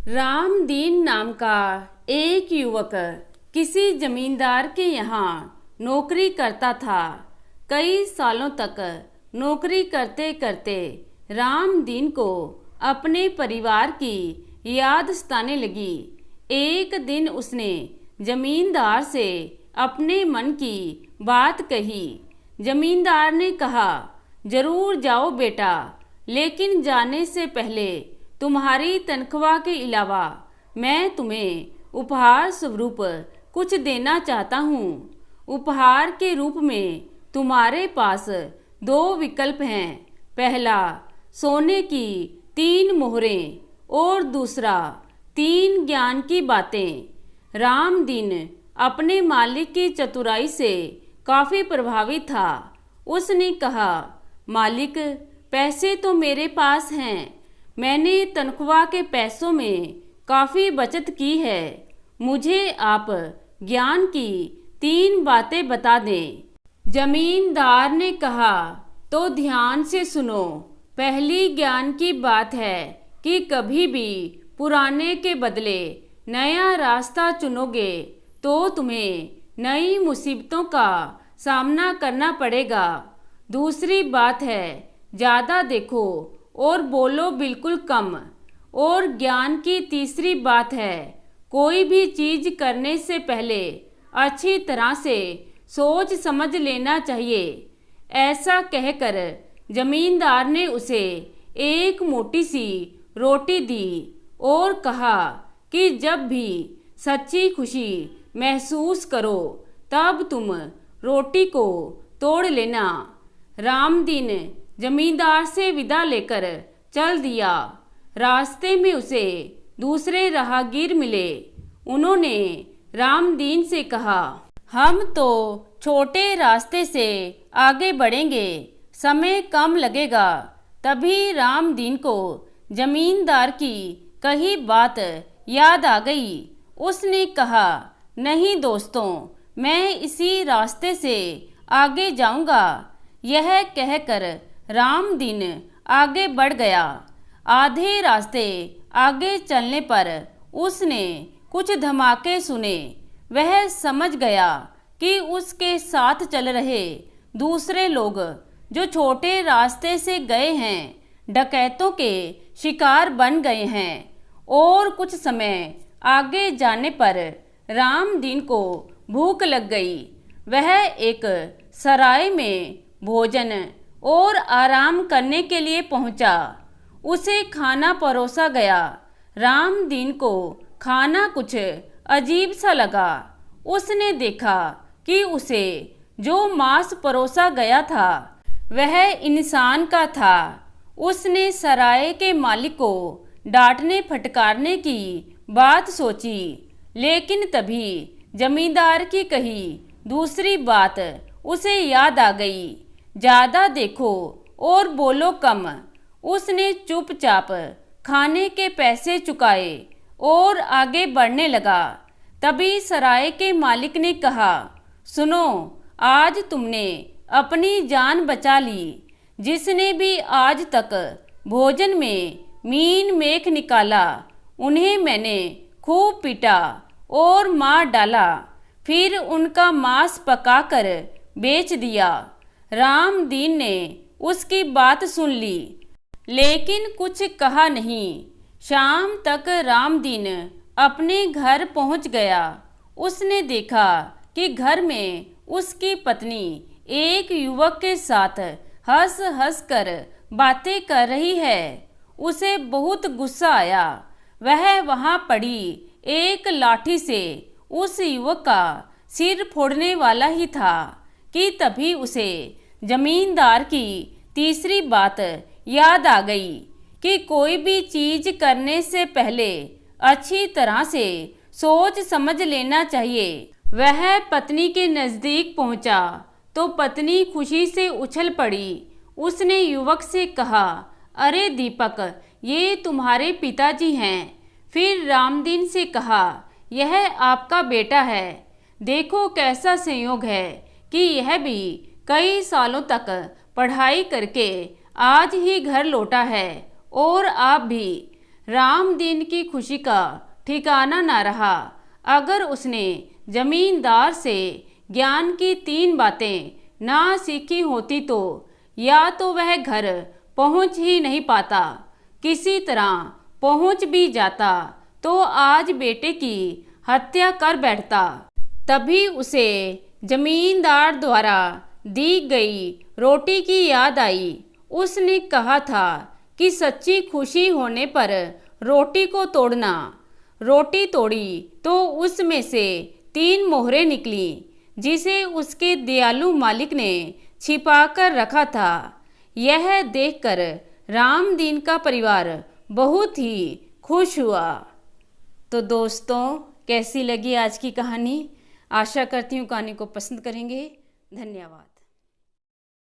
रामदीन नाम का एक युवक किसी जमींदार के यहाँ नौकरी करता था। कई सालों तक नौकरी करते करते रामदीन को अपने परिवार की याद सताने लगी। एक दिन उसने जमींदार से अपने मन की बात कही। जमींदार ने कहा, जरूर जाओ बेटा, लेकिन जाने से पहले तुम्हारी तनख्वाह के अलावा मैं तुम्हें उपहार स्वरूप कुछ देना चाहता हूँ। उपहार के रूप में तुम्हारे पास 2 विकल्प हैं। पहला, सोने की 3 मोहरें और दूसरा 3 ज्ञान की बातें। रामदीन अपने मालिक की चतुराई से काफ़ी प्रभावित था। उसने कहा, मालिक, पैसे तो मेरे पास हैं। मैंने तनख्वाह के पैसों में काफ़ी बचत की है। मुझे आप ज्ञान की 3 बातें बता दें। जमींदार ने कहा, तो ध्यान से सुनो। पहली ज्ञान की बात है कि कभी भी पुराने के बदले नया रास्ता चुनोगे तो तुम्हें नई मुसीबतों का सामना करना पड़ेगा। दूसरी बात है, ज़्यादा देखो और बोलो बिल्कुल कम। और ज्ञान की तीसरी बात है, कोई भी चीज़ करने से पहले अच्छी तरह से सोच समझ लेना चाहिए। ऐसा कहकर जमींदार ने उसे एक मोटी सी रोटी दी और कहा कि जब भी सच्ची खुशी महसूस करो तब तुम रोटी को तोड़ लेना। रामदीन जमींदार से विदा लेकर चल दिया। रास्ते में उसे दूसरे राहगीर मिले। उन्होंने रामदीन से कहा, हम तो छोटे रास्ते से आगे बढ़ेंगे, समय कम लगेगा। तभी रामदीन को जमींदार की कही बात याद आ गई। उसने कहा, नहीं दोस्तों, मैं इसी रास्ते से आगे जाऊंगा। यह कहकर रामदीन आगे बढ़ गया। आधे रास्ते आगे चलने पर उसने कुछ धमाके सुने। वह समझ गया कि उसके साथ चल रहे दूसरे लोग जो छोटे रास्ते से गए हैं डकैतों के शिकार बन गए हैं। और कुछ समय आगे जाने पर रामदीन को भूख लग गई। वह एक सराय में भोजन और आराम करने के लिए पहुंचा। उसे खाना परोसा गया। रामदीन को खाना कुछ अजीब सा लगा। उसने देखा कि उसे जो मांस परोसा गया था वह इंसान का था। उसने सराय के मालिक को डांटने फटकारने की बात सोची, लेकिन तभी जमींदार की कही दूसरी बात उसे याद आ गई, ज़्यादा देखो और बोलो कम। उसने चुपचाप खाने के पैसे चुकाए और आगे बढ़ने लगा। तभी सराय के मालिक ने कहा, सुनो, आज तुमने अपनी जान बचा ली। जिसने भी आज तक भोजन में मीन मेख निकाला उन्हें मैंने खूब पीटा और मार डाला, फिर उनका मांस पकाकर बेच दिया। रामदीन ने उसकी बात सुन ली, लेकिन कुछ कहा नहीं। शाम तक रामदीन अपने घर पहुंच गया। उसने देखा कि घर में उसकी पत्नी एक युवक के साथ हंस हंस कर बातें कर रही है। उसे बहुत गुस्सा आया। वह वहां पड़ी एक लाठी से उस युवक का सिर फोड़ने वाला ही था कि तभी उसे जमींदार की तीसरी बात याद आ गई कि कोई भी चीज करने से पहले अच्छी तरह से सोच समझ लेना चाहिए। वह पत्नी के नज़दीक पहुंचा तो पत्नी खुशी से उछल पड़ी। उसने युवक से कहा, अरे दीपक, ये तुम्हारे पिताजी हैं। फिर रामदीन से कहा, यह आपका बेटा है। देखो कैसा संयोग है कि यह भी कई सालों तक पढ़ाई करके आज ही घर लौटा है और आप भी। रामदीन की खुशी का ठिकाना ना रहा। अगर उसने जमींदार से ज्ञान की 3 बातें ना सीखी होती तो या तो वह घर पहुंच ही नहीं पाता, किसी तरह पहुंच भी जाता तो आज बेटे की हत्या कर बैठता। तभी उसे जमींदार द्वारा दी गई रोटी की याद आई। उसने कहा था कि सच्ची खुशी होने पर रोटी को तोड़ना। रोटी तोड़ी तो उसमें से 3 मोहरें निकली, जिसे उसके दयालु मालिक ने छिपा कर रखा था। यह देखकर रामदीन का परिवार बहुत ही खुश हुआ। तो दोस्तों, कैसी लगी आज की कहानी? आशा करती हूँ कहानी को पसंद करेंगे। धन्यवाद।